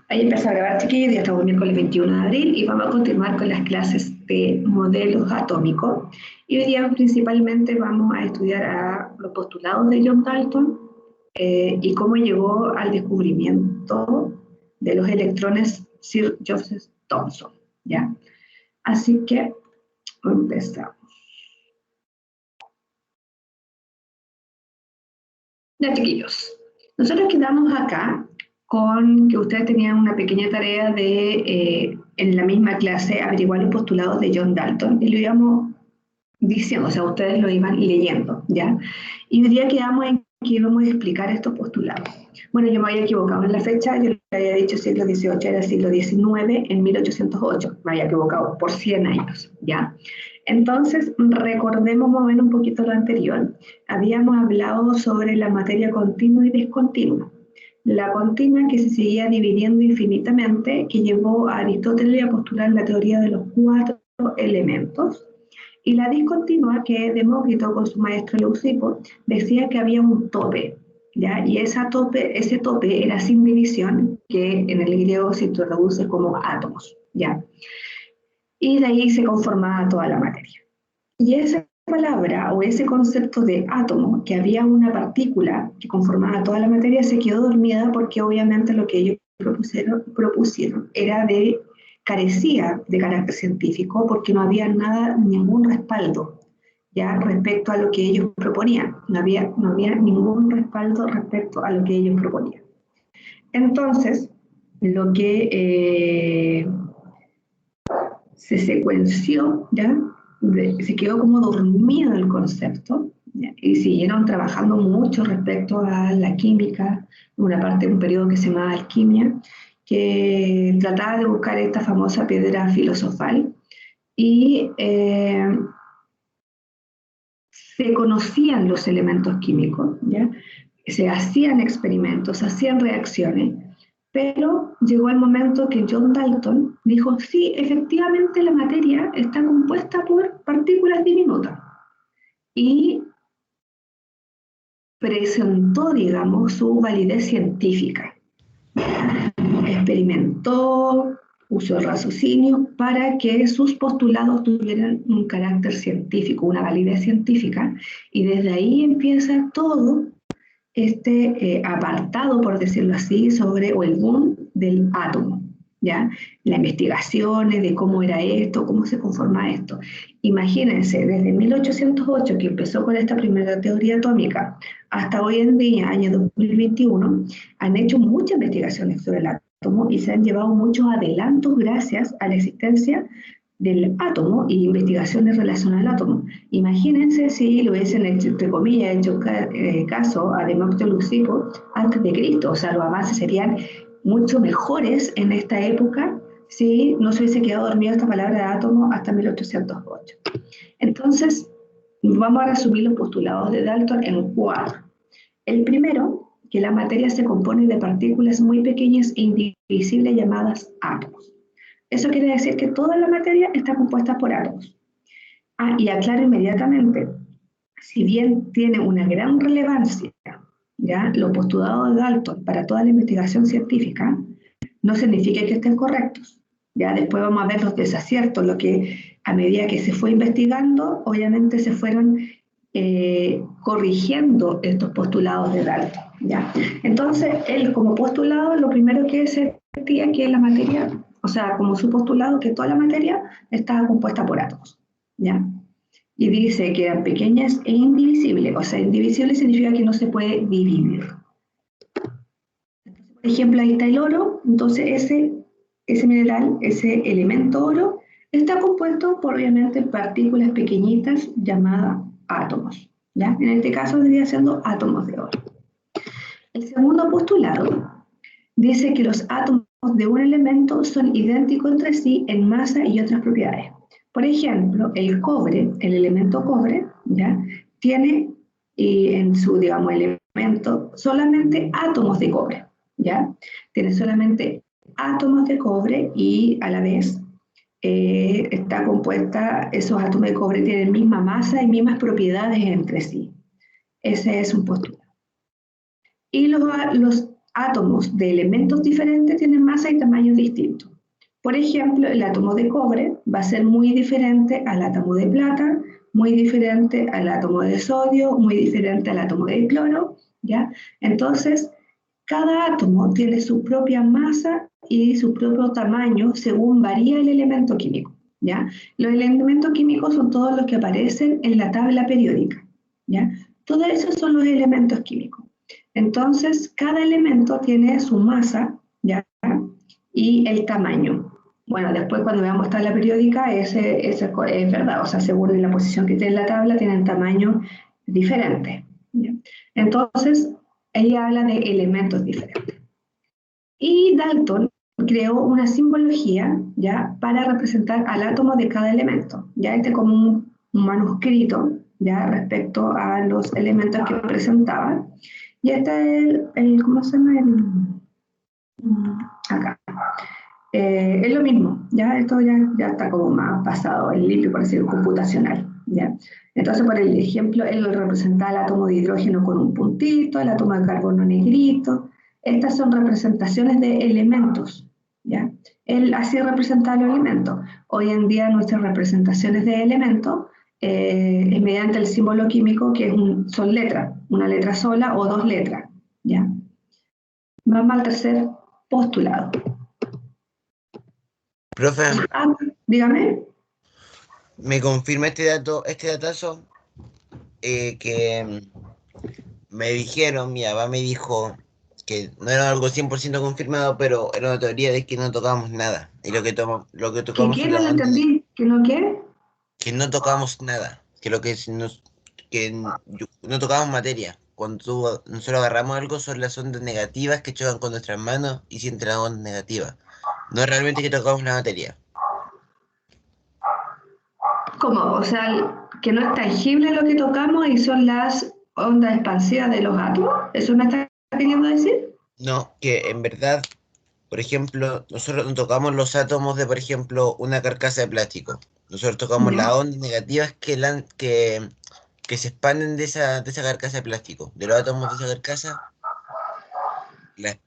ahí empezó a grabar, chiquillos, ya estamos miércoles 21 de abril y vamos a continuar con las clases de modelos atómicos. Y hoy día principalmente vamos a estudiar a los postulados de John Dalton y cómo llegó al descubrimiento de los electrones Sir Joseph Thomson, ¿ya? Así que empezamos. Ya, chiquillos, nosotros quedamos acá con que ustedes tenían una pequeña tarea de, en la misma clase, averiguar los postulados de John Dalton, y lo íbamos diciendo, o sea, ustedes lo iban leyendo, ¿ya? Y hoy día quedamos en que íbamos a explicar estos postulados. Bueno, yo me había equivocado en la fecha, yo le había dicho siglo XVIII, era siglo XIX, en 1808, me había equivocado por 100 años, ¿ya? Entonces, recordemos más o menos un poquito lo anterior. Habíamos hablado sobre la materia continua y discontinua. La continua que se seguía dividiendo infinitamente, que llevó a Aristóteles a postular la teoría de los 4 elementos, y la discontinua que Demócrito con su maestro Leucipo decía que había un tope, ¿ya? Y ese tope era sin división, que en el griego se traduce como átomos, ¿ya? Y de ahí se conformaba toda la materia. Y esa palabra o ese concepto de átomo, que había una partícula que conformaba toda la materia, se quedó dormida porque obviamente lo que ellos propusieron era carecía de carácter científico porque no había ningún respaldo ya respecto a lo que ellos proponían, no había ningún respaldo respecto a lo que ellos proponían. Entonces, lo que se secuenció, ¿ya? Se quedó como dormido el concepto, ¿ya? Y siguieron trabajando mucho respecto a la química, un periodo que se llamaba alquimia, que trataba de buscar esta famosa piedra filosofal y se conocían los elementos químicos, ¿ya? Se hacían experimentos, hacían reacciones, pero llegó el momento que John Dalton dijo, sí, efectivamente la materia está compuesta por partículas diminutas. Y presentó, digamos, su validez científica. Experimentó, usó el raciocinio para que sus postulados tuvieran un carácter científico, una validez científica, y desde ahí empieza todo este apartado, por decirlo así, sobre o el boom del átomo, ¿ya? Las investigaciones de cómo era esto, cómo se conforma esto. Imagínense, desde 1808, que empezó con esta primera teoría atómica, hasta hoy en día, año 2021, han hecho muchas investigaciones sobre el átomo y se han llevado muchos adelantos gracias a la existencia del átomo y investigaciones relacionadas al átomo. Imagínense si lo hubiesen hecho, entre comillas, hecho caso a Demócrito Leucipo antes de Cristo, o sea, los avances serían mucho mejores en esta época si no se hubiese quedado dormido esta palabra de átomo hasta 1808. Entonces, vamos a resumir los postulados de Dalton en 4. El primero, que la materia se compone de partículas muy pequeñas e indivisibles llamadas átomos. Eso quiere decir que toda la materia está compuesta por átomos. Y aclaro inmediatamente, si bien tiene una gran relevancia, ¿ya? Los postulados de Dalton para toda la investigación científica, no significa que estén correctos. Ya después vamos a ver los desaciertos, lo que a medida que se fue investigando, obviamente se fueron corrigiendo estos postulados de Dalton, ¿ya? Entonces, él como postulado, lo primero que se decía que la materia, o sea, como su postulado, que toda la materia estaba compuesta por átomos, ¿ya? Y dice que eran pequeñas e indivisibles, o sea, indivisible significa que no se puede dividir. Entonces, por ejemplo, ahí está el oro, entonces ese mineral, ese elemento oro, está compuesto por, obviamente, partículas pequeñitas llamadas átomos, ¿ya? En este caso vendría siendo átomos de oro. El segundo postulado dice que los átomos de un elemento son idénticos entre sí en masa y otras propiedades. Por ejemplo, el cobre, el elemento cobre, ¿ya? Tiene en su, digamos, elemento solamente átomos de cobre, ¿ya? Tiene solamente átomos de cobre y a la vez está compuesta, esos átomos de cobre tienen misma masa y mismas propiedades entre sí. Ese es un postulado. Y los átomos de elementos diferentes tienen masa y tamaños distintos. Por ejemplo, el átomo de cobre va a ser muy diferente al átomo de plata, muy diferente al átomo de sodio, muy diferente al átomo de cloro, ¿ya? Entonces, cada átomo tiene su propia masa y su propio tamaño según varía el elemento químico, ¿ya? Los elementos químicos son todos los que aparecen en la tabla periódica, ¿ya? Todos esos son los elementos químicos. Entonces, cada elemento tiene su masa, ¿ya? Y el tamaño. Bueno, después cuando veamos tabla periódica, ese es verdad, o sea, según la posición que tiene en la tabla, tienen tamaños diferentes, ¿ya? Entonces, ella habla de elementos diferentes. Y Dalton creó una simbología, ¿ya? Para representar al átomo de cada elemento, ¿ya? Este como un manuscrito, ¿ya? Respecto a los elementos que presentaba. Y este es ¿cómo se llama? Acá. Es lo mismo, ¿ya? Esto ya está como más pasado, el limpio, por decirlo, computacional, ¿ya? Entonces, por el ejemplo, él lo representa el átomo de hidrógeno con un puntito, el átomo de carbono negrito. Estas son representaciones de elementos, ¿ya? Él así representa los elementos. Hoy en día nuestras representaciones de elementos es mediante el símbolo químico que son letras, una letra sola o dos letras, ¿ya? Vamos al tercer postulado. Profe, Dígame. ¿me confirma este datazo? Que me dijeron, mi papá me dijo que no era algo 100% confirmado, pero era una teoría de que no tocamos nada. Y lo que ¿Que tocamos qué? son No las lo ondas, entendí. ¿Que no qué? que no tocamos nada, que lo que no tocamos materia. Cuando nosotros agarramos algo son las ondas negativas que chocan con nuestras manos y sienten las ondas negativas. No es realmente que tocamos la materia. ¿Cómo? O sea, que no es tangible lo que tocamos y son las ondas expansivas de los átomos. ¿Eso me está queriendo decir? No, que en verdad, por ejemplo, nosotros no tocamos los átomos de, por ejemplo, una carcasa de plástico. Nosotros tocamos las Ya. ondas negativas que se expanden de esa carcasa de plástico. De los átomos de esa carcasa, las-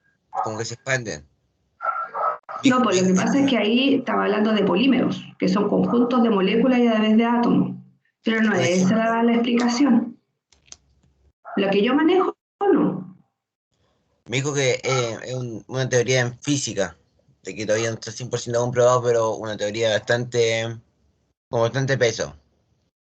como que se expanden. No, pues lo que pasa es que ahí estaba hablando de polímeros, que son conjuntos de moléculas y a la vez de átomos. Pero no Un es esa ejemplo. la explicación. Lo que yo manejo, no. Me dijo que es una teoría en física, de que todavía no está 100% comprobado, pero una teoría con bastante peso.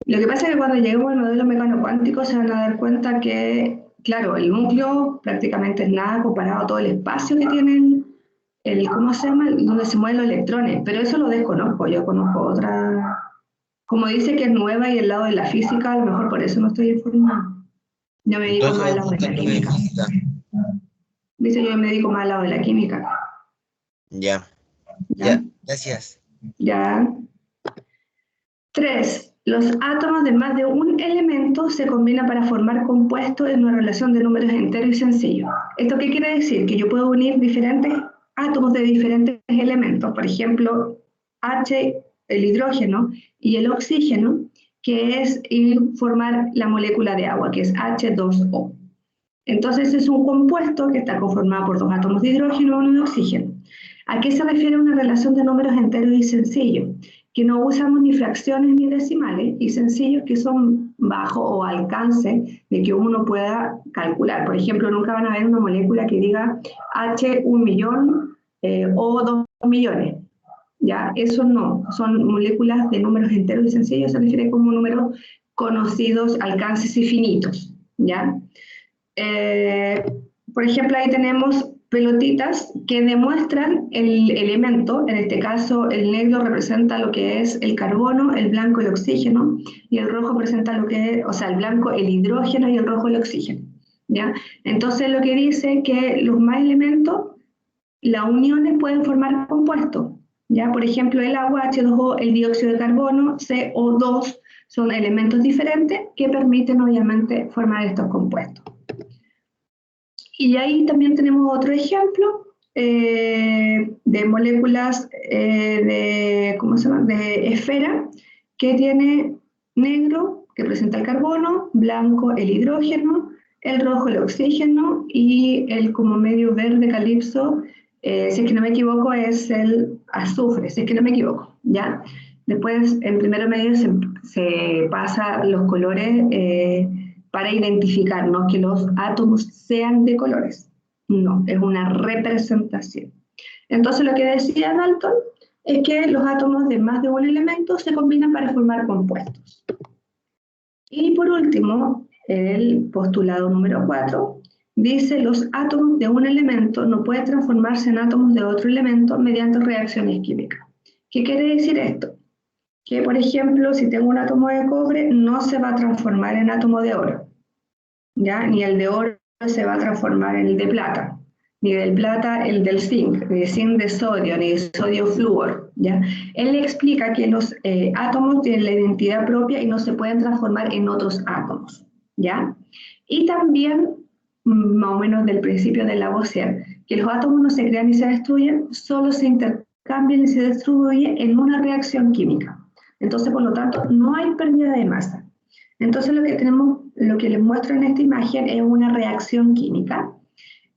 Lo que pasa es que cuando lleguemos al modelo mecano cuántico se van a dar cuenta que, claro, el núcleo prácticamente es nada comparado a todo el espacio que tienen ¿cómo se llama? Donde se mueven los electrones, pero eso lo desconozco, yo conozco otra, como dice que es nueva y el lado de la física, a lo mejor por eso no estoy informada. Yo me dedico Entonces más al vamos a lado de buscar la lo de química. física. Dice yo me dedico más al lado de la química. Ya, ¿Ya? ya, gracias. ¿Ya? 3. Los átomos de más de un elemento se combinan para formar compuestos en una relación de números enteros y sencillos. ¿Esto qué quiere decir? Que yo puedo unir diferentes átomos de diferentes elementos. Por ejemplo, H, el hidrógeno, y el oxígeno, que es formar la molécula de agua, que es H2O. Entonces es un compuesto que está conformado por dos átomos de hidrógeno y uno de oxígeno. ¿A qué se refiere una relación de números enteros y sencillos? Que no usamos ni fracciones ni decimales, y sencillos que son bajo o alcance de que uno pueda calcular. Por ejemplo, nunca van a ver una molécula que diga H 1.000.000 o 2.000.000. ¿Ya? Eso no, son moléculas de números enteros y sencillos, se refiere como números conocidos, alcances y finitos. ¿Ya? Por ejemplo, ahí tenemos pelotitas que demuestran el elemento, en este caso el negro representa lo que es el carbono, el blanco el oxígeno, y el rojo representa lo que es, o sea, el blanco el hidrógeno y el rojo el oxígeno. ¿Ya? Entonces lo que dice que los más elementos, las uniones pueden formar compuestos. ¿Ya? Por ejemplo, el agua, H2O, el dióxido de carbono, CO2, son elementos diferentes que permiten obviamente formar estos compuestos. Y ahí también tenemos otro ejemplo de moléculas ¿cómo se llama? De esfera, que tiene negro, que presenta el carbono, blanco el hidrógeno, el rojo el oxígeno y el como medio verde calipso, si es que no me equivoco, es el azufre, si es que no me equivoco, ¿ya? Después, en primero medio se pasa los colores para identificar, no que los átomos sean de colores, no, es una representación. Entonces lo que decía Dalton es que los átomos de más de un elemento se combinan para formar compuestos. Y por último, el postulado número 4 dice los átomos de un elemento no pueden transformarse en átomos de otro elemento mediante reacciones químicas. ¿Qué quiere decir esto? Que, por ejemplo, si tengo un átomo de cobre, no se va a transformar en átomo de oro, ¿ya? Ni el de oro se va a transformar en el de plata, ni del plata el del zinc, ni de zinc de sodio, ni de sodio flúor, ¿ya? Él le explica que los átomos tienen la identidad propia y no se pueden transformar en otros átomos, ¿ya? Y también, más o menos del principio de Lavoisier, que los átomos no se crean ni se destruyen, solo se intercambian y se destruyen en una reacción química. Entonces, por lo tanto, no hay pérdida de masa. Entonces, lo que les muestro en esta imagen es una reacción química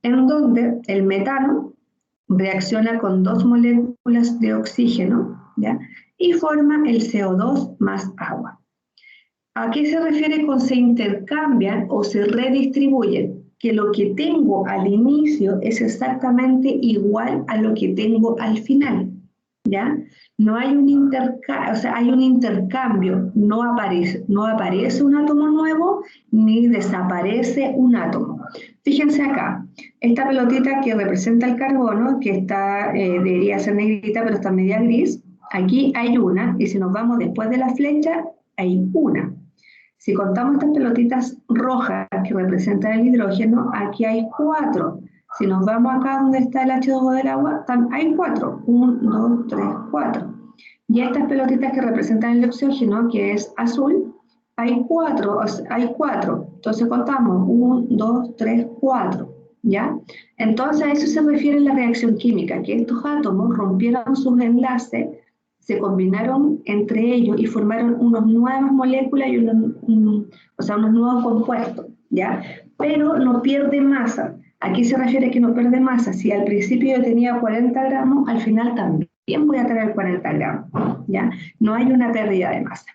en donde el metano reacciona con dos moléculas de oxígeno, ¿ya? Y forma el CO2 más agua. ¿A qué se refiere con se intercambian o se redistribuyen? Que lo que tengo al inicio es exactamente igual a lo que tengo al final, ¿ya? No hay un intercambio, o sea, hay un intercambio, no aparece un átomo nuevo ni desaparece un átomo. Fíjense acá, esta pelotita que representa el carbono, que está, debería ser negrita, pero está media gris, aquí hay una, y si nos vamos después de la flecha, hay una. Si contamos estas pelotitas rojas que representan el hidrógeno, aquí hay 4. Si nos vamos acá donde está el H2O del agua, hay 4. 1, 2, 3, 4. Y estas pelotitas que representan el oxígeno, que es azul, hay 4. Entonces contamos 1, 2, 3, 4. ¿Ya? Entonces a eso se refiere la reacción química, que estos átomos rompieron sus enlaces, se combinaron entre ellos y formaron unas nuevas moléculas y unos nuevos compuestos, ¿ya? Pero no pierde masa. Aquí se refiere que no pierde masa. Si al principio yo tenía 40 gramos, al final también voy a tener 40 gramos, ¿ya? No hay una pérdida de masa.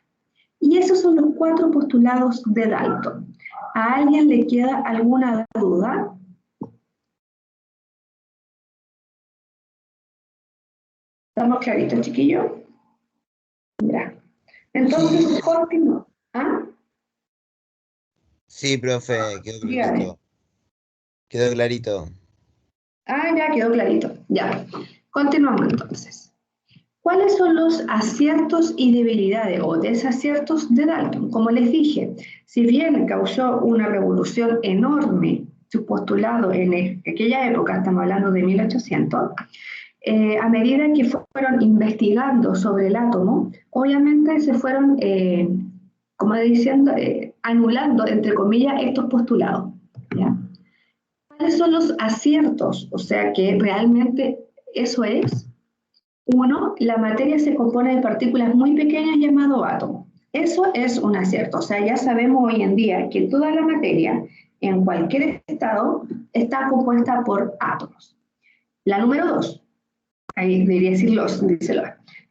Y esos son los 4 postulados de Dalton. ¿A alguien le queda alguna duda? ¿Estamos claritos, chiquillos? Ya. Entonces, Sí, continúo. ¿Ah? sí, profe, quedó Dígame. clarito. Quedó clarito. Ah, ya quedó clarito. Ya. Continuamos entonces. ¿Cuáles son los aciertos y debilidades o desaciertos de Dalton? Como les dije, si bien causó una revolución enorme su postulado en aquella época, estamos hablando de 1800, a medida que fueron investigando sobre el átomo, obviamente se fueron, como diciendo, anulando, entre comillas, estos postulados, ¿ya? ¿Cuáles son los aciertos? O sea, que realmente eso es. Uno, la materia se compone de partículas muy pequeñas llamado átomo. Eso es un acierto. O sea, ya sabemos hoy en día que toda la materia, en cualquier estado, está compuesta por átomos. La número 2, ahí debería decir díselo.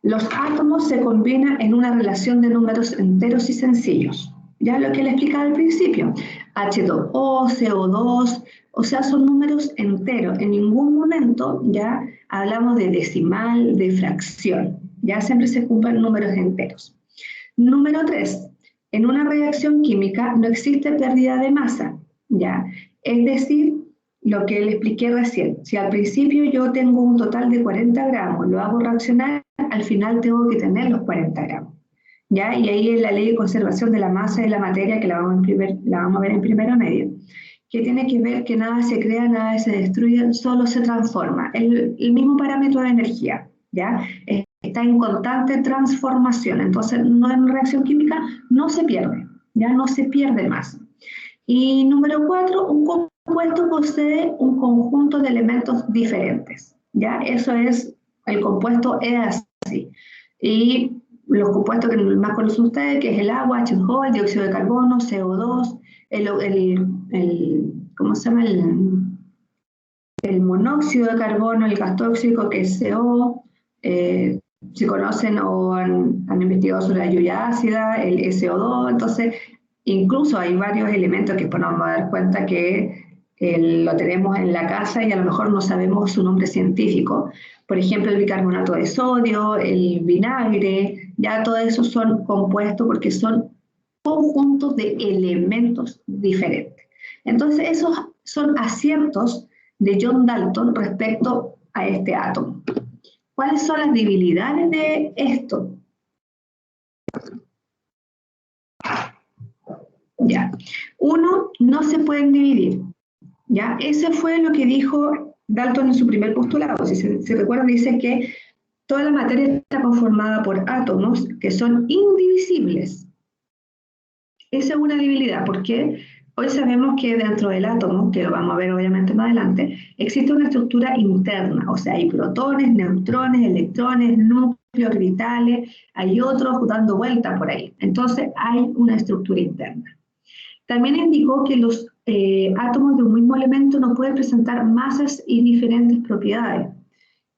Los átomos se combinan en una relación de números enteros y sencillos. Ya lo que le explicaba al principio. H2O, CO2, o sea, son números enteros. En ningún momento ya hablamos de decimal, de fracción. Ya siempre se cumplen números enteros. Número 3. En una reacción química no existe pérdida de masa. ¿Ya? Es decir, lo que le expliqué recién. Si al principio yo tengo un total de 40 gramos, lo hago reaccionar, al final tengo que tener los 40 gramos. ¿Ya? Y ahí es la ley de conservación de la masa de la materia, que la vamos a ver en primero medio, que tiene que ver que nada se crea, nada se destruye, solo se transforma. El mismo parámetro de energía, ¿ya? Está en constante transformación. Entonces, no en reacción química, no se pierde, ya no se pierde masa. Y número 4, un compuesto posee un conjunto de elementos diferentes, ¿ya? Eso es, el compuesto es así. Y los compuestos que más conocen ustedes, que es el agua, H2O, el dióxido de carbono, CO2, ¿cómo se llama? El monóxido de carbono, el gas tóxico, que es CO, si conocen o han investigado sobre la lluvia ácida, el SO2, entonces incluso hay varios elementos que después nos vamos a dar cuenta que lo tenemos en la casa y a lo mejor no sabemos su nombre científico. Por ejemplo, el bicarbonato de sodio, el vinagre, ya todo eso son compuestos porque son conjuntos de elementos diferentes. Entonces, esos son aciertos de John Dalton respecto a este átomo. ¿Cuáles son las debilidades de esto? Ya. Uno, no se pueden dividir. ¿Ya? Ese fue lo que dijo Dalton en su primer postulado. Si se recuerdan, dice que toda la materia está conformada por átomos que son indivisibles. Esa es una debilidad, porque hoy sabemos que dentro del átomo, que lo vamos a ver obviamente más adelante, existe una estructura interna, o sea, hay protones, neutrones, electrones, núcleos orbitales, hay otros dando vueltas por ahí. Entonces hay una estructura interna. También indicó que los átomos de un mismo elemento no pueden presentar masas y diferentes propiedades.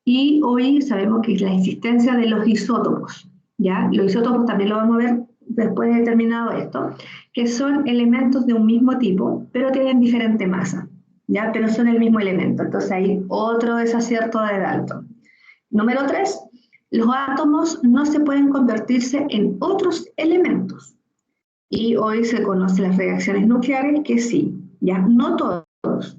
Y hoy sabemos que la existencia de los isótopos, ¿ya? Los isótopos también lo vamos a ver después de terminado esto, que son elementos de un mismo tipo, pero tienen diferente masa, ¿ya? Pero son el mismo elemento. Entonces hay otro desacierto de Dalton. Número 3, los átomos no se pueden convertirse en otros elementos. Y hoy se conocen las reacciones nucleares que sí, ya no todos.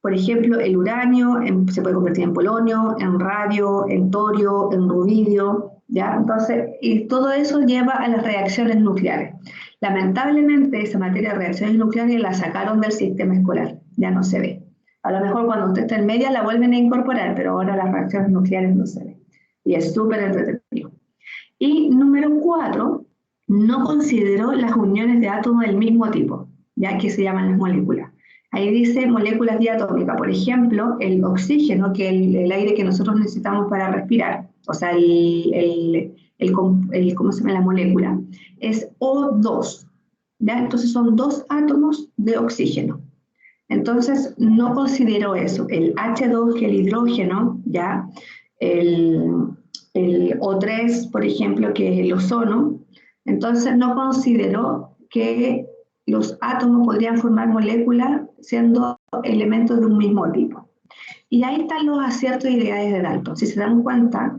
Por ejemplo, el uranio se puede convertir en polonio, en radio, en torio, en rubidio, ¿ya? Entonces, y todo eso lleva a las reacciones nucleares. Lamentablemente, esa materia de reacciones nucleares la sacaron del sistema escolar, ya no se ve. A lo mejor cuando usted está en media la vuelven a incorporar, pero ahora las reacciones nucleares no se ven. Y es súper entretenido. Y número 4, no consideró las uniones de átomos del mismo tipo, ya que se llaman las moléculas. Ahí dice moléculas diatómicas, por ejemplo, el oxígeno, que es el aire que nosotros necesitamos para respirar, o sea, ¿cómo se llama la molécula? Es O2, ¿ya? Entonces son 2 átomos de oxígeno. Entonces no consideró eso. El H2, que el hidrógeno, ¿ya? El O3, por ejemplo, que es el ozono, entonces no consideró que los átomos podrían formar moléculas siendo elementos de un mismo tipo. Y ahí están los aciertos y ideales de Dalton. Si se dan cuenta,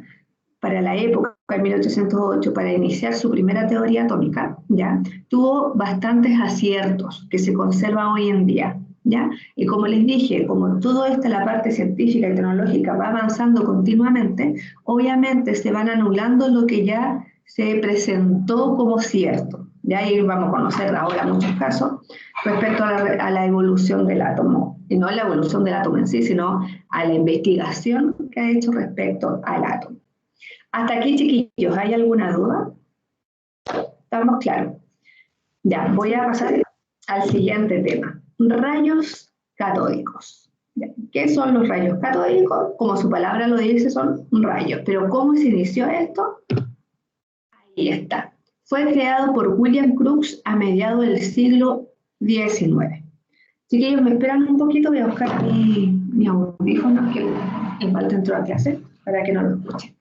para la época, en 1808, para iniciar su primera teoría atómica, ¿ya? Tuvo bastantes aciertos que se conservan hoy en día. ¿Ya? Y como les dije, como todo esto, la parte científica y tecnológica va avanzando continuamente, obviamente se van anulando lo que ya se presentó como cierto. Ya ahí vamos a conocer ahora muchos casos respecto a la evolución del átomo, y no a la evolución del átomo en sí, sino a la investigación que ha hecho respecto al átomo. Hasta aquí, chiquillos, ¿hay alguna duda? ¿Estamos claros? Ya, voy a pasar al siguiente tema. Rayos catódicos. ¿Qué son los rayos catódicos? Como su palabra lo dice, son rayos. Pero ¿cómo se inició esto? Ahí está. Fue creado por William Crookes a mediados del siglo XIX. Chiquillos, me esperan un poquito, voy a buscar mi audífono, que igual dentro de la clase, para que no lo escuchen.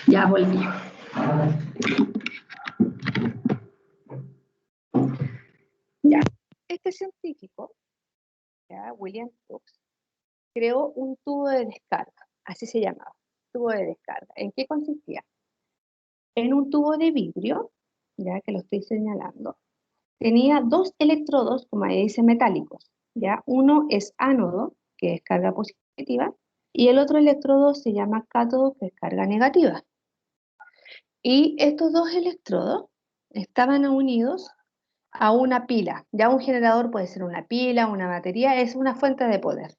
Ya volví. Ya. Este científico, ya, William Crookes, creó un tubo de descarga, así se llamaba, tubo de descarga. ¿En qué consistía? En un tubo de vidrio, ya que lo estoy señalando, tenía 2 electrodos, como ahí dice, metálicos, ya. Uno es ánodo, que es carga positiva, y el otro electrodo se llama cátodo, que es carga negativa. Y estos dos electrodos estaban unidos a una pila. Ya un generador puede ser una pila, una batería, es una fuente de poder.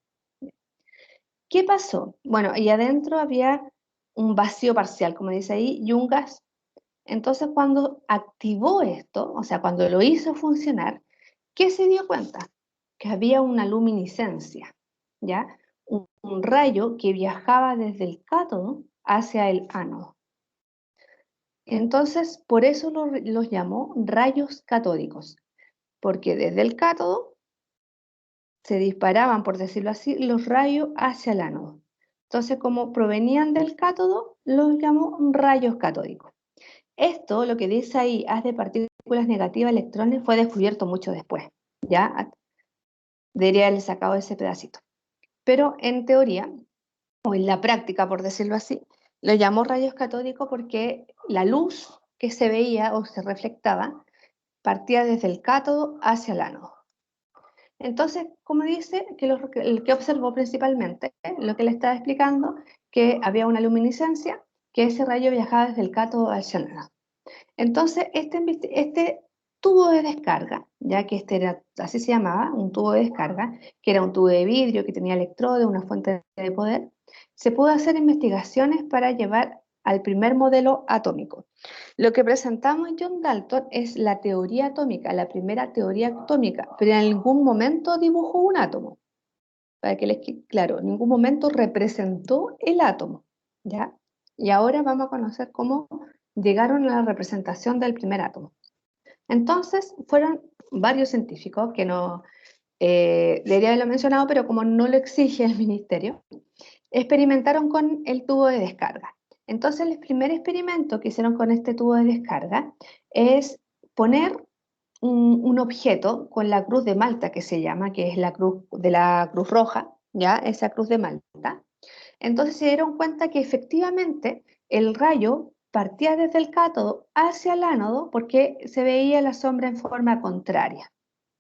¿Qué pasó? Bueno, y adentro había un vacío parcial, como dice ahí, y un gas. Entonces, cuando activó esto, o sea, cuando lo hizo funcionar, ¿qué se dio cuenta? Que había una luminiscencia, ¿ya? Un rayo que viajaba desde el cátodo hacia el ánodo. Entonces, por eso los llamó rayos catódicos, porque desde el cátodo se disparaban, por decirlo así, los rayos hacia el ánodo. Entonces, como provenían del cátodo, los llamó rayos catódicos. Esto, lo que dice ahí, haz de partículas negativas electrones, fue descubierto mucho después. Ya debería haberle sacado ese pedacito. Pero en teoría, o en la práctica, por decirlo así, lo llamó rayos catódicos porque la luz que se veía o se reflectaba partía desde el cátodo hacia el ánodo. Entonces, como dice, el que observó principalmente, lo que le estaba explicando, que había una luminiscencia, que ese rayo viajaba desde el cátodo hacia el ánodo. Entonces, este tubo de descarga, ya que este era, así se llamaba, un tubo de descarga, que era un tubo de vidrio que tenía electrodos, una fuente de poder, se pudo hacer investigaciones para llevar al primer modelo atómico. Lo que presentamos en John Dalton es la teoría atómica, la primera teoría atómica, pero en ningún momento dibujó un átomo. Para que les quede claro, en ningún momento representó el átomo, ¿ya? Y ahora vamos a conocer cómo llegaron a la representación del primer átomo. Entonces, fueron varios científicos que no, debería haberlo mencionado, pero como no lo exige el ministerio, experimentaron con el tubo de descarga. Entonces, el primer experimento que hicieron con este tubo de descarga es poner un objeto con la cruz de Malta, que se llama, que es la cruz de la Cruz Roja, ¿ya? Esa cruz de Malta. Entonces se dieron cuenta que efectivamente el rayo partía desde el cátodo hacia el ánodo porque se veía la sombra en forma contraria,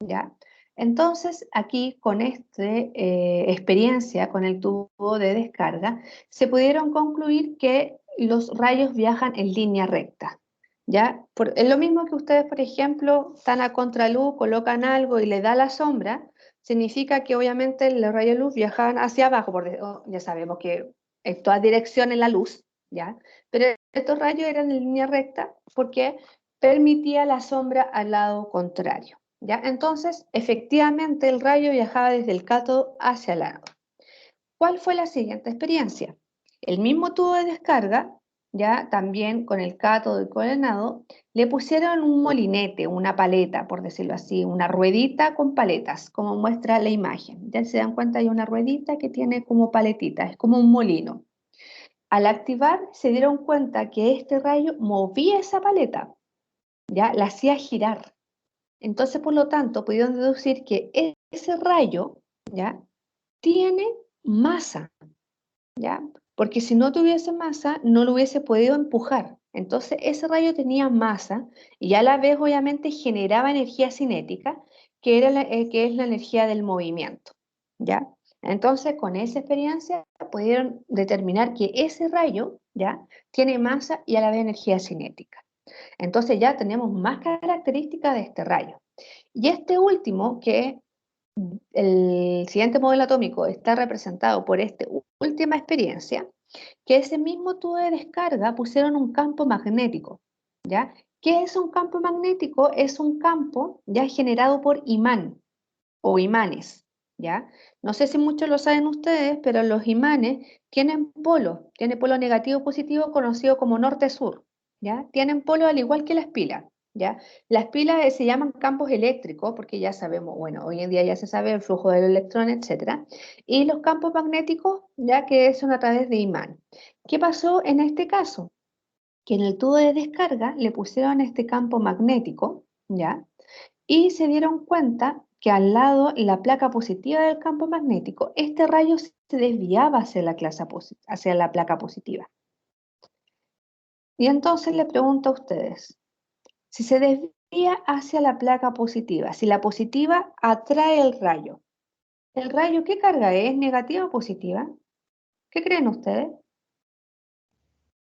¿ya? Entonces, aquí con esta experiencia con el tubo de descarga, se pudieron concluir que los rayos viajan en línea recta, ¿ya? Es lo mismo que ustedes, por ejemplo, están a contraluz, colocan algo y le da la sombra, significa que obviamente los rayos de luz viajan hacia abajo, ya sabemos que en todas direcciones la luz, ¿ya? Pero estos rayos eran en línea recta porque permitía la sombra al lado contrario, ¿ya? Entonces, efectivamente, el rayo viajaba desde el cátodo hacia el ánodo. ¿Cuál fue la siguiente experiencia? El mismo tubo de descarga, ya también con el cátodo y con el ánodo, le pusieron un molinete, una paleta, por decirlo así, una ruedita con paletas, como muestra la imagen. Ya se dan cuenta, hay una ruedita que tiene como paletita, es como un molino. Al activar, se dieron cuenta que este rayo movía esa paleta, ya la hacía girar. Entonces, por lo tanto, pudieron deducir que ese rayo, ya, tiene masa, ¿ya? Porque si no tuviese masa, no lo hubiese podido empujar. Entonces, ese rayo tenía masa y a la vez, obviamente, generaba energía cinética, que es la energía del movimiento, ¿ya? Entonces, con esa experiencia, pudieron determinar que ese rayo, ¿ya? Tiene masa y a la vez energía cinética. Entonces, ya tenemos más características de este rayo. Y este último, que el siguiente modelo atómico está representado por esta última experiencia, que ese mismo tubo de descarga pusieron un campo magnético, ¿ya? ¿Qué es un campo magnético? Es un campo ya generado por imán o imanes, ¿ya? No sé si muchos lo saben ustedes, pero los imanes tienen polo negativo y positivo conocido como norte-sur, ¿ya? Tienen polo al igual que las pilas, ¿ya? Las pilas se llaman campos eléctricos porque ya sabemos, bueno, hoy en día ya se sabe el flujo del electrón, etcétera. Y los campos magnéticos, ya que son a través de imán. ¿Qué pasó en este caso? Que en el tubo de descarga le pusieron este campo magnético, ¿ya? Y se dieron cuenta que al lado, la placa positiva del campo magnético, este rayo se desviaba hacia la placa positiva. Y entonces le pregunto a ustedes, si se desvía hacia la placa positiva, si la positiva atrae ¿el rayo qué carga es? ¿Negativa o positiva? ¿Qué creen ustedes?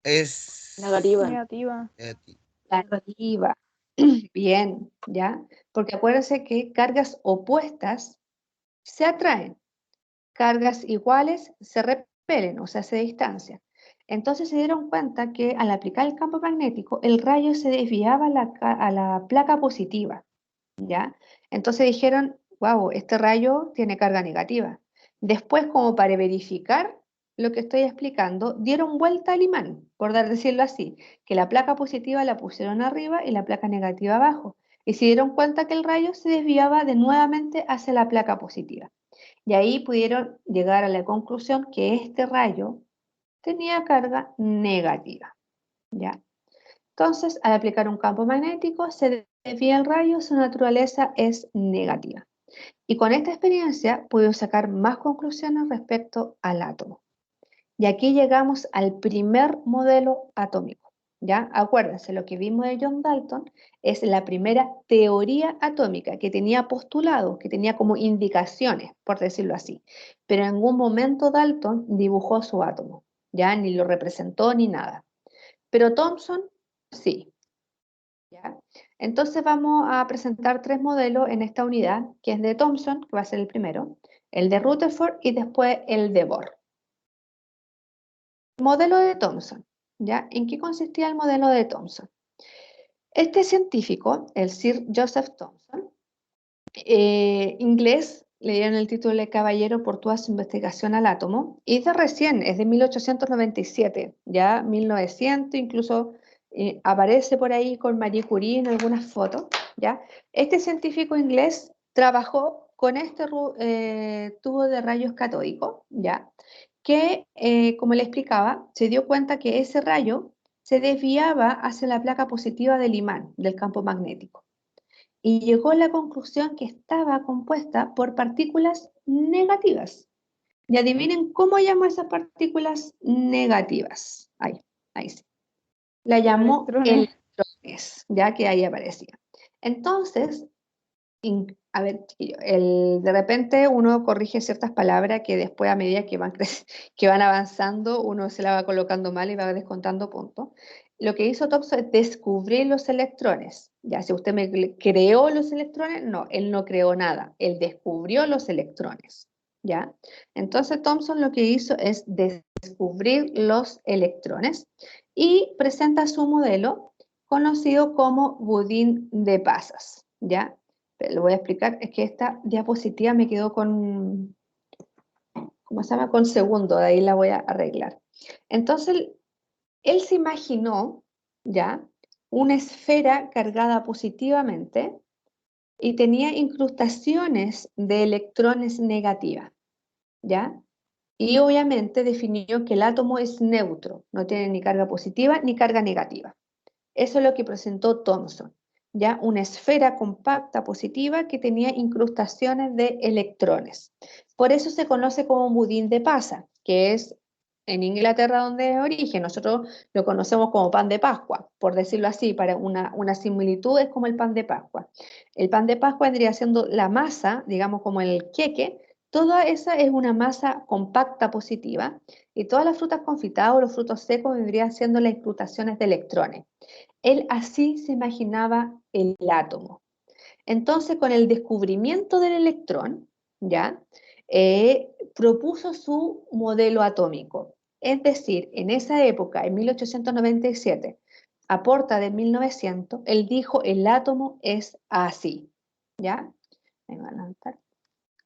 Es Negativa. Negativa. Negativa. Bien, ¿ya? Porque acuérdense que cargas opuestas se atraen, cargas iguales se repelen, o sea, se distancian. Entonces se dieron cuenta que al aplicar el campo magnético, el rayo se desviaba a la placa positiva, ¿ya? Entonces dijeron, wow, este rayo tiene carga negativa. Después, como para verificar lo que estoy explicando, dieron vuelta al imán, por decirlo así, que la placa positiva la pusieron arriba y la placa negativa abajo. Y se dieron cuenta que el rayo se desviaba de nuevamente hacia la placa positiva. Y ahí pudieron llegar a la conclusión que este rayo tenía carga negativa, ¿ya? Entonces, al aplicar un campo magnético, se desvía el rayo, su naturaleza es negativa. Y con esta experiencia pude sacar más conclusiones respecto al átomo. Y aquí llegamos al primer modelo atómico, ¿ya? Acuérdense, lo que vimos de John Dalton es la primera teoría atómica que tenía postulados, que tenía como indicaciones, por decirlo así. Pero en ningún momento Dalton dibujó su átomo, ¿ya? Ni lo representó ni nada. Pero Thomson, sí, ¿ya? Entonces vamos a presentar tres modelos en esta unidad, que es de Thomson, que va a ser el primero, el de Rutherford y después el de Bohr. Modelo de Thomson, ¿ya? ¿En qué consistía el modelo de Thomson? Este científico, el Sir Joseph Thomson, inglés, le dieron el título de caballero por toda su investigación al átomo, y de recién, es de 1897, ya 1900, incluso aparece por ahí con Marie Curie en algunas fotos, ¿ya? Este científico inglés trabajó con este tubo de rayos catódicos, ¿ya? Que, como le explicaba, se dio cuenta que ese rayo se desviaba hacia la placa positiva del imán, del campo magnético. Y llegó a la conclusión que estaba compuesta por partículas negativas. Y adivinen cómo llamó esas partículas negativas. Ahí sí. La llamó electrones, ya que ahí aparecía. Entonces, a ver, de repente uno corrige ciertas palabras que después a medida que van avanzando, uno se la va colocando mal y va descontando puntos. Lo que hizo Thomson es descubrir los electrones. Ya, si usted me creó los electrones, no, él no creó nada, él descubrió los electrones. ¿Ya? Entonces Thomson lo que hizo es descubrir los electrones y presenta su modelo conocido como budín de pasas. ¿Ya? Lo voy a explicar, es que esta diapositiva me quedó con, ¿cómo se llama? Con segundo, de ahí la voy a arreglar. Entonces, él se imaginó, ¿ya? Una esfera cargada positivamente y tenía incrustaciones de electrones negativas, ¿ya? Y obviamente definió que el átomo es neutro, no tiene ni carga positiva ni carga negativa. Eso es lo que presentó Thomson, ¿ya? Una esfera compacta positiva que tenía incrustaciones de electrones. Por eso se conoce como budín de pasa, que es en Inglaterra donde es origen. Nosotros lo conocemos como pan de Pascua, por decirlo así, para una similitud es como el pan de Pascua. El pan de Pascua vendría siendo la masa, digamos como el queque, toda esa es una masa compacta positiva y todas las frutas confitadas o los frutos secos vendrían siendo las incrustaciones de electrones. Él así se imaginaba el átomo. Entonces, con el descubrimiento del electrón, ¿ya? Propuso su modelo atómico. Es decir, en esa época, en 1897, a porta de 1900, él dijo, el átomo es así, ¿ya? Me van a anotar.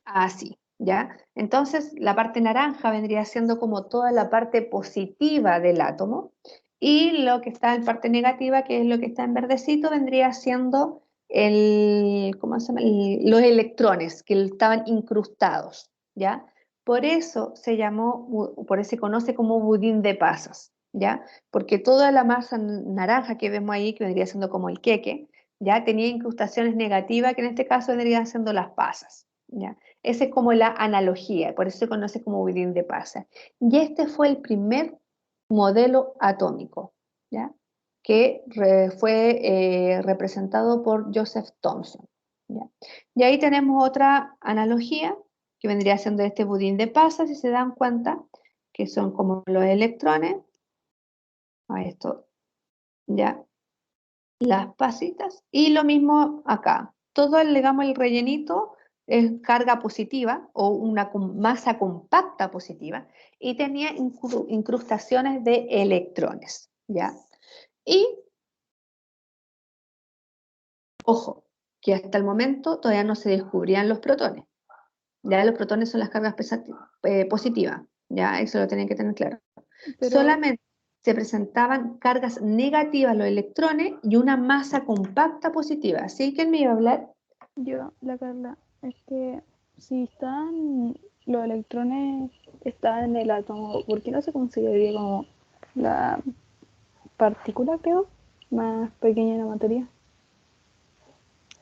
Así, ¿ya? Entonces, la parte naranja vendría siendo como toda la parte positiva del átomo, y lo que está en parte negativa, que es lo que está en verdecito, vendría siendo ¿cómo se llama? Los electrones que estaban incrustados, ¿ya? Por eso se llamó, por eso se conoce como budín de pasas, ¿ya? Porque toda la masa naranja que vemos ahí, que vendría siendo como el queque, ¿ya? Tenía incrustaciones negativas, que en este caso vendrían siendo las pasas, ¿ya? Esa es como la analogía, por eso se conoce como budín de pasas. Y este fue el primer modelo atómico, ¿ya? Que fue representado por Joseph Thomson, ¿ya? Y ahí tenemos otra analogía que vendría siendo este budín de pasas, si se dan cuenta, que son como los electrones, a esto, ya, las pasitas, y lo mismo acá. Todo, digamos, el rellenito es carga positiva o una masa compacta positiva y tenía incrustaciones de electrones, ¿ya? Y, ojo, que hasta el momento todavía no se descubrían los protones. Ya los protones son las cargas positivas, ya eso lo tienen que tener claro. Pero Solamente se presentaban cargas negativas los electrones y una masa compacta positiva. ¿Sí? ¿Quién me iba a hablar? yo, la Carla, es que si están los electrones están en el átomo, ¿por qué no se consideraría como la partícula, creo, más pequeña de la materia?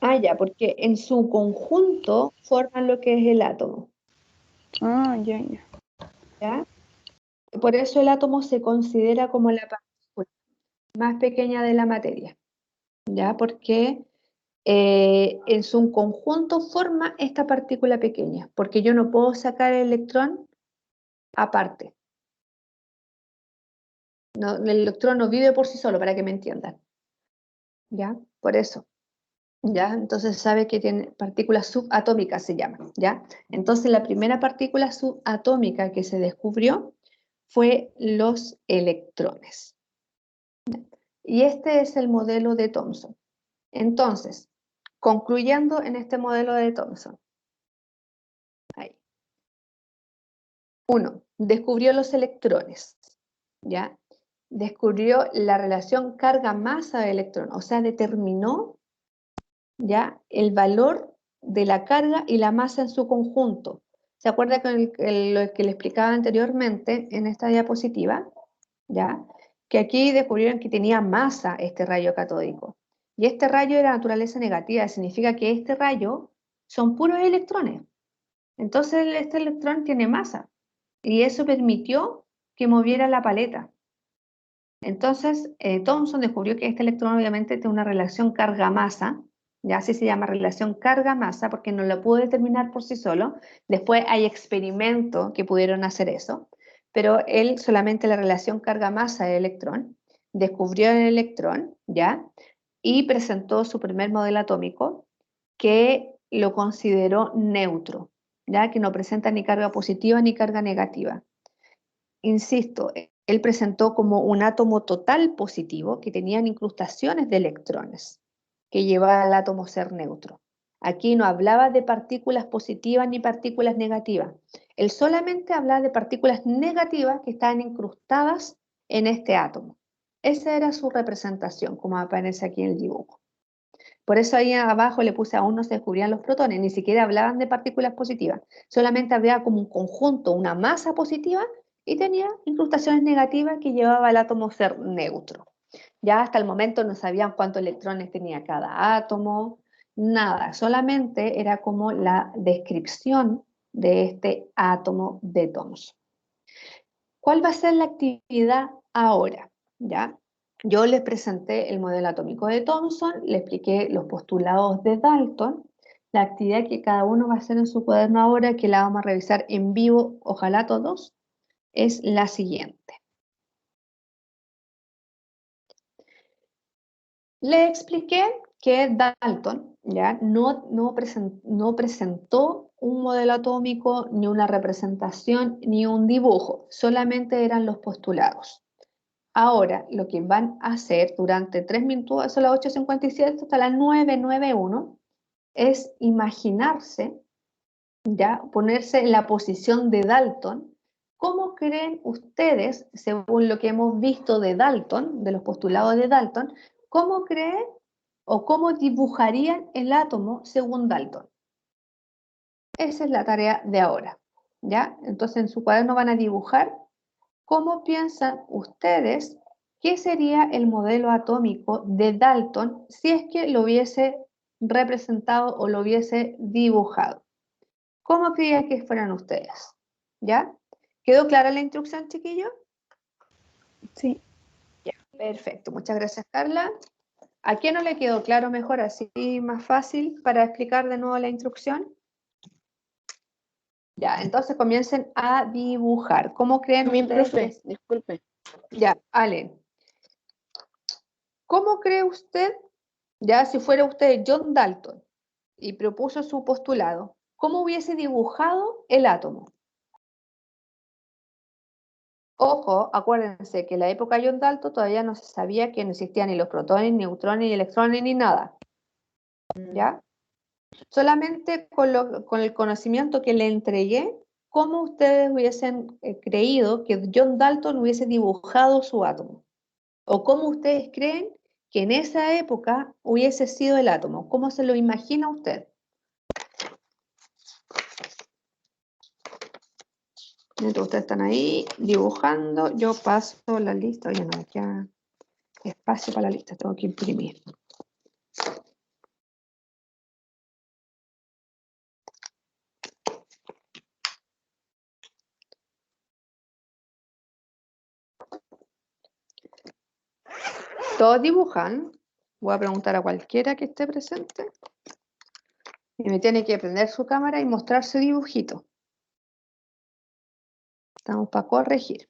Ah, ya, porque en su conjunto forman lo que es el átomo, Ah, ya, ya. ¿ya? Por eso el átomo se considera como la partícula más pequeña de la materia, ¿ya? Porque en su conjunto forma esta partícula pequeña, porque yo no puedo sacar el electrón aparte. No, el electrón no vive por sí solo, para que me entiendan. ¿Ya? Por eso. ¿Ya? Entonces sabe que tiene partículas subatómicas, se llaman. ¿Ya? Entonces la primera partícula subatómica que se descubrió fue los electrones. Y este es el modelo de Thomson. Entonces, concluyendo en este modelo de Thomson. Ahí. 1. Descubrió los electrones. ¿Ya? Descubrió la relación carga-masa de electrón, o sea, determinó ya el valor de la carga y la masa en su conjunto. ¿Se acuerda con lo que le explicaba anteriormente en esta diapositiva? ¿Ya? Que aquí descubrieron que tenía masa este rayo catódico. Y este rayo era de naturaleza negativa, significa que este rayo son puros electrones. Entonces este electrón tiene masa. Y eso permitió que moviera la paleta. Entonces, Thomson descubrió que este electrón obviamente tiene una relación carga-masa, ya así se llama relación carga-masa, porque no lo pudo determinar por sí solo. Después hay experimentos que pudieron hacer eso, pero él solamente la relación carga-masa del electrón, descubrió el electrón, ¿ya? Y presentó su primer modelo atómico que lo consideró neutro, ya que no presenta ni carga positiva ni carga negativa. Insisto, él presentó como un átomo total positivo que tenían incrustaciones de electrones, que llevaba al átomo a ser neutro. Aquí no hablaba de partículas positivas ni partículas negativas. Él solamente hablaba de partículas negativas que estaban incrustadas en este átomo. Esa era su representación, como aparece aquí en el dibujo. Por eso ahí abajo le puse aún no se descubrían los protones, ni siquiera hablaban de partículas positivas, solamente había como un conjunto, una masa positiva y tenía incrustaciones negativas que llevaba al átomo a ser neutro. Ya hasta el momento no sabían cuántos electrones tenía cada átomo, nada, solamente era como la descripción de este átomo de Thomson. ¿Cuál va a ser la actividad ahora? ¿Ya? Yo les presenté el modelo atómico de Thomson, les expliqué los postulados de Dalton. La actividad que cada uno va a hacer en su cuaderno ahora, que la vamos a revisar en vivo, ojalá todos, es la siguiente. Les expliqué que Dalton ya no presentó un modelo atómico, ni una representación, ni un dibujo, solamente eran los postulados. Ahora, lo que van a hacer durante 3 minutos, son las 8:57 hasta las 9:91, es imaginarse, ya, ponerse en la posición de Dalton. ¿Cómo creen ustedes, según lo que hemos visto de Dalton, de los postulados de Dalton, cómo creen o cómo dibujarían el átomo según Dalton? Esa es la tarea de ahora, ¿ya? Entonces en su cuaderno van a dibujar cómo piensan ustedes qué sería el modelo atómico de Dalton si es que lo hubiese representado o lo hubiese dibujado. ¿Cómo creían que fueran ustedes? ¿Ya? ¿Quedó clara la instrucción, chiquillos? Sí. Ya, perfecto. Muchas gracias, Carla. ¿A quién no le quedó claro mejor, así más fácil para explicar de nuevo la instrucción? Ya, entonces comiencen a dibujar. ¿Cómo creen También, ustedes profe, que disculpe. Ya, Ale. ¿Cómo cree usted, ya si fuera usted John Dalton y propuso su postulado, cómo hubiese dibujado el átomo? Ojo, acuérdense que en la época de John Dalton todavía no se sabía que no existían ni los protones, ni neutrones, ni electrones, ni nada. ¿Ya? Solamente con el conocimiento que le entregué, ¿cómo ustedes hubiesen creído que John Dalton hubiese dibujado su átomo? ¿O cómo ustedes creen que en esa época hubiese sido el átomo? ¿Cómo se lo imagina usted? Mientras ustedes están ahí dibujando, yo paso la lista. Oye, no me queda espacio para la lista, tengo que imprimir. Todos dibujan. Voy a preguntar a cualquiera que esté presente. Y me tiene que prender su cámara y mostrar su dibujito. Estamos para corregir.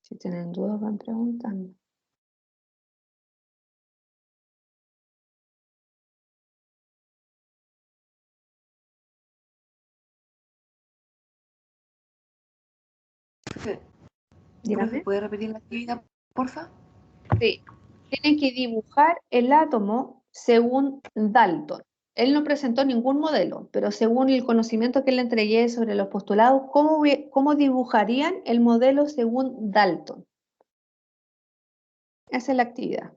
Si tienen dudas, van preguntando. Dígame. ¿Puede repetir la actividad, porfa? Sí. Tienen que dibujar el átomo según Dalton. Él no presentó ningún modelo, pero según el conocimiento que le entregué sobre los postulados, ¿cómo dibujarían el modelo según Dalton? Esa es la actividad.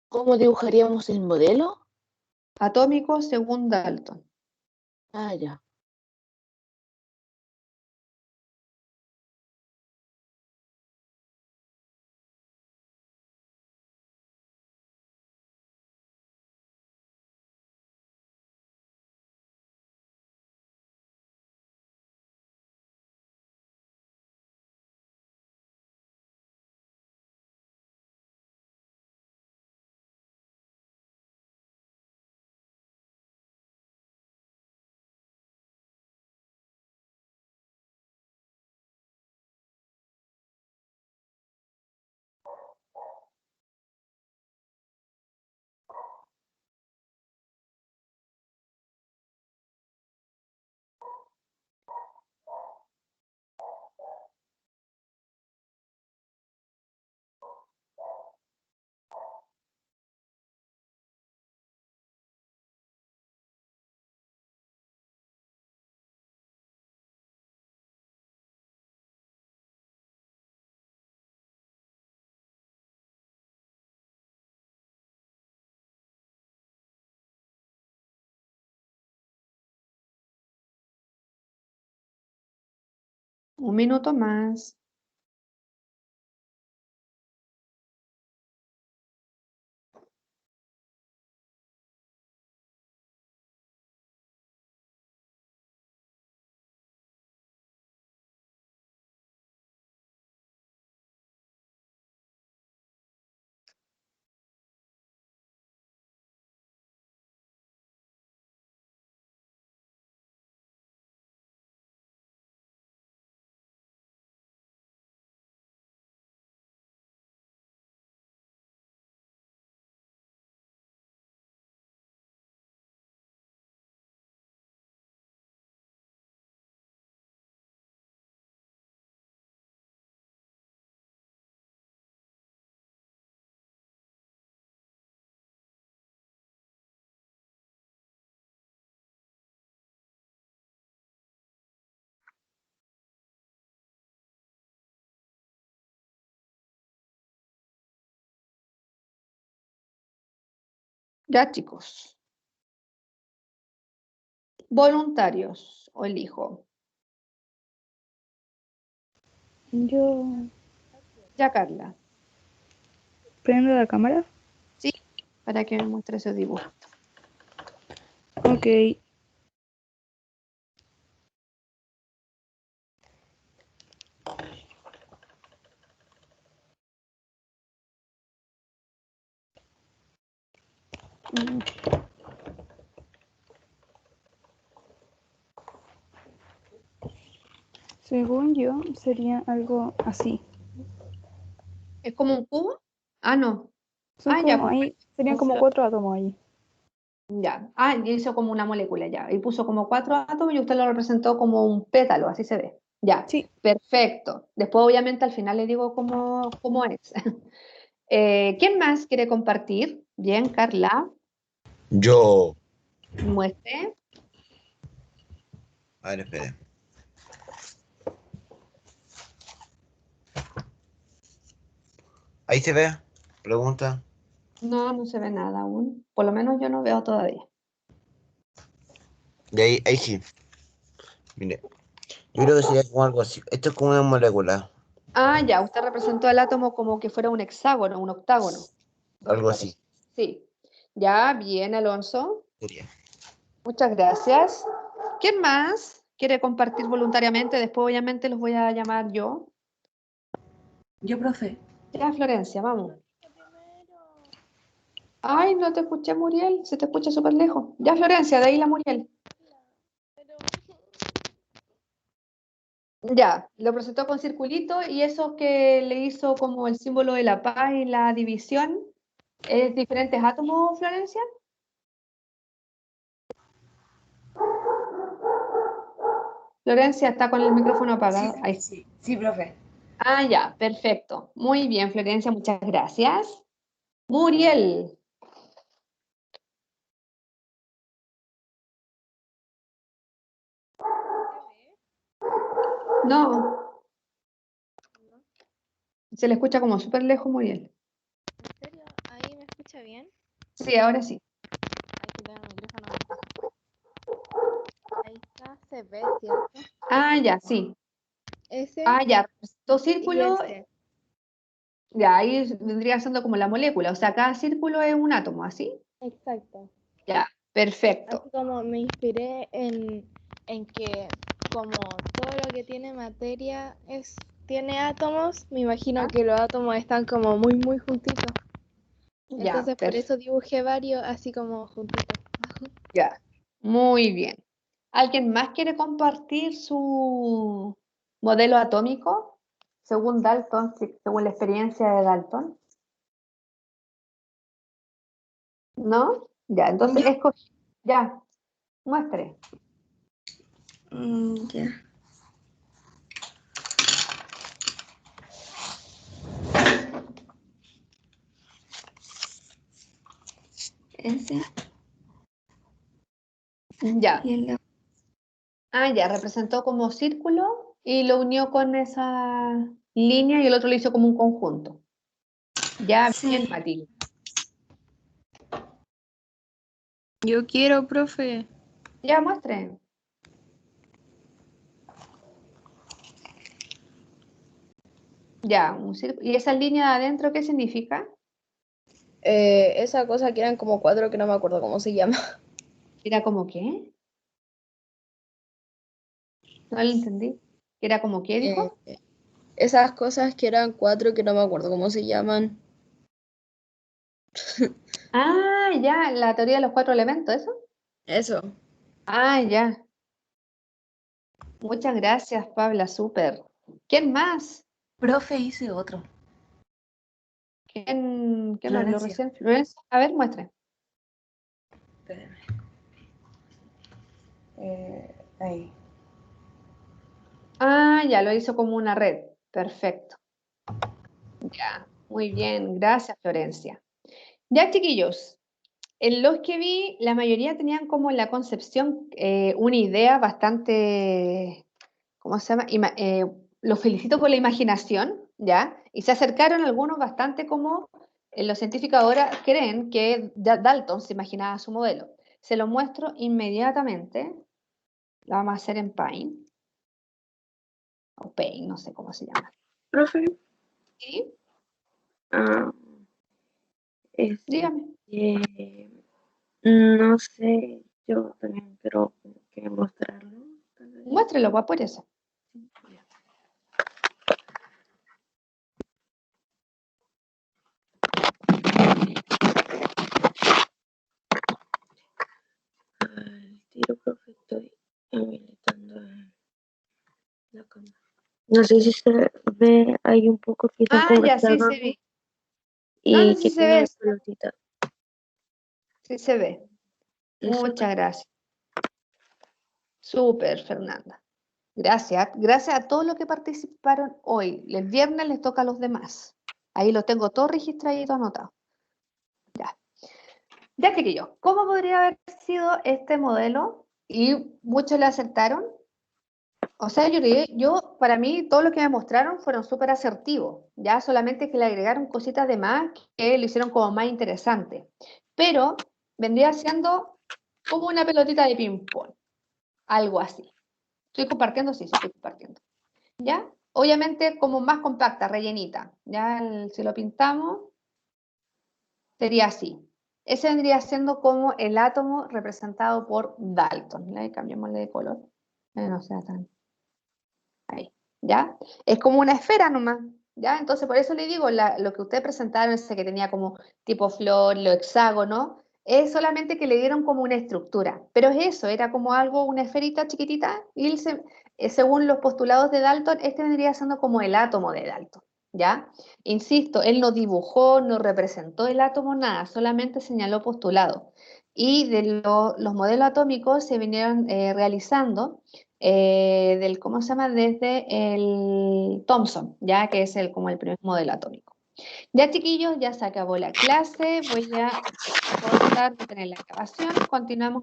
¿Cómo dibujaríamos el modelo? Atómico según Dalton. Ah, ya. Un minuto más. Ya, chicos. Voluntarios, o elijo. Yo Ya, Carla. prendo la cámara. Sí, para que me muestre esos dibujos. Ok. Mm. Según yo, sería algo así. ¿Es como un cubo? Ah, no. Son Ah, ya, como ahí, serían como entonces 4 átomos ahí. ya. Ah, y hizo como una molécula, ya. Y puso como 4 átomos y usted lo representó como un pétalo, así se ve. Ya, Sí. perfecto. Después, obviamente, al final le digo cómo es. ¿Quién más quiere compartir? Bien, Carla, Yo. muestre. A ver, espere. Ahí se ve. Pregunta. No, no se ve nada aún. Por lo menos yo no veo todavía. De ahí sí. Mire. Yo creo que sería como algo así. Esto es como una molécula. Ah, ya, usted representó el átomo como que fuera un hexágono, un octágono. Algo así. Sí. Ya, bien, Alonso. Sería. Muchas gracias. ¿Quién más quiere compartir voluntariamente? Después, obviamente, los voy a llamar yo. Yo, profe. Ya, Florencia, vamos. Ay, no te escuché, Muriel. Se te escucha súper lejos. Ya, Florencia, de ahí la Muriel. Ya, lo presentó con circulito y eso que le hizo como el símbolo de la paz y la división, ¿es diferentes átomos, Florencia? Florencia está con el micrófono apagado. Ahí está. Sí, profe. Ah, ya, perfecto. Muy bien, Florencia, muchas gracias. Muriel. No, se le escucha como súper lejos, Muriel. ¿En serio? ¿Ahí me escucha bien? Sí, ahora sí. Aquí tengo el micrófono más. Ahí está, se ve, ¿cierto? Ah, ya, sí. Ese Ah, ya. Dos y círculos, este. ya, ahí vendría siendo como la molécula. O sea, cada círculo es un átomo, ¿así? Exacto. Ya, perfecto. Así como me inspiré en que como todo lo que tiene materia tiene átomos, me imagino que los átomos están como muy, muy juntitos. Ya, Entonces por eso dibujé varios así como juntitos. ya. Muy bien. ¿Alguien más quiere compartir su modelo atómico? Según Dalton, según la experiencia de Dalton. ¿No? Ya, entonces ya, muestre. Ya. Ese Ya. y el Ah, ya, representó como círculo y lo unió con esa línea y el otro lo hizo como un conjunto. Ya, bien, Sí, Matilde. yo quiero, profe. Ya, muestre. Ya, un círculo. ¿Y esa línea de adentro qué significa? Esa cosa que eran como 4 que no me acuerdo cómo se llama. ¿Era como qué? No lo entendí. ¿Era como qué, Eh, dijo? esas cosas que eran 4 que no me acuerdo cómo se llaman. Ah, ya, la teoría de los cuatro elementos, ¿eso? Eso. Ah, ya. Muchas gracias, Pabla, súper. ¿Quién más? Profe, hice otro. ¿Quién habló Florencia. recién? Florencia. A ver, muestre. Espérame. Ahí. Ah, ya, lo hizo como una red. Perfecto. Ya, muy bien. Gracias, Florencia. Ya, chiquillos, en los que vi, la mayoría tenían como la concepción, una idea bastante, ¿cómo se llama? Los felicito por la imaginación, ¿ya? Y se acercaron algunos bastante como los científicos ahora creen que Dalton se imaginaba su modelo. Se lo muestro inmediatamente. Lo vamos a hacer en Paint, o Paint, no sé cómo se llama. Profe, ¿Sí? Dígame. No sé, yo también quiero que mostrarlo. Muéstrelo, va por eso. Al tiro, profe, estoy habilitando la cámara. No sé si se ve ahí un poco que son como Ya sí se hexágonos ve. y No, que sí se tiene ve. pelotita. Sí se ve. Eso. Muchas gracias. Súper, Fernanda. Gracias. Gracias a todos los que participaron hoy. El viernes les toca a los demás. Ahí lo tengo todo registrado, anotado. Ya. Ya, chiquillos, ¿cómo podría haber sido este modelo? Y muchos le acertaron. O sea, para mí, todo lo que me mostraron fueron súper asertivos. Ya solamente que le agregaron cositas de más que lo hicieron como más interesante. Pero vendría siendo como una pelotita de ping-pong. Algo así. ¿Estoy compartiendo? Sí, estoy compartiendo. ¿Ya? Obviamente como más compacta, rellenita. Ya si lo pintamos, sería así. Ese vendría siendo como el átomo representado por Dalton. ¿Ya? Cambiémosle de color. No sea tan... Ahí. ¿Ya? Es como una esfera nomás. ¿Ya? Entonces por eso le digo, lo que ustedes presentaron, ese que tenía como tipo flor, lo hexágono, es solamente que le dieron como una estructura. Pero es eso, era como algo, una esferita chiquitita, y según los postulados de Dalton, este vendría siendo como el átomo de Dalton. ¿Ya? Insisto, él no dibujó, no representó el átomo, nada, solamente señaló postulados. Y de los modelos atómicos se vinieron realizando ¿cómo se llama? Desde el Thomson, ya que es como el primer modelo atómico. Ya, chiquillos, ya se acabó la clase, voy a cortar, detener la grabación, continuamos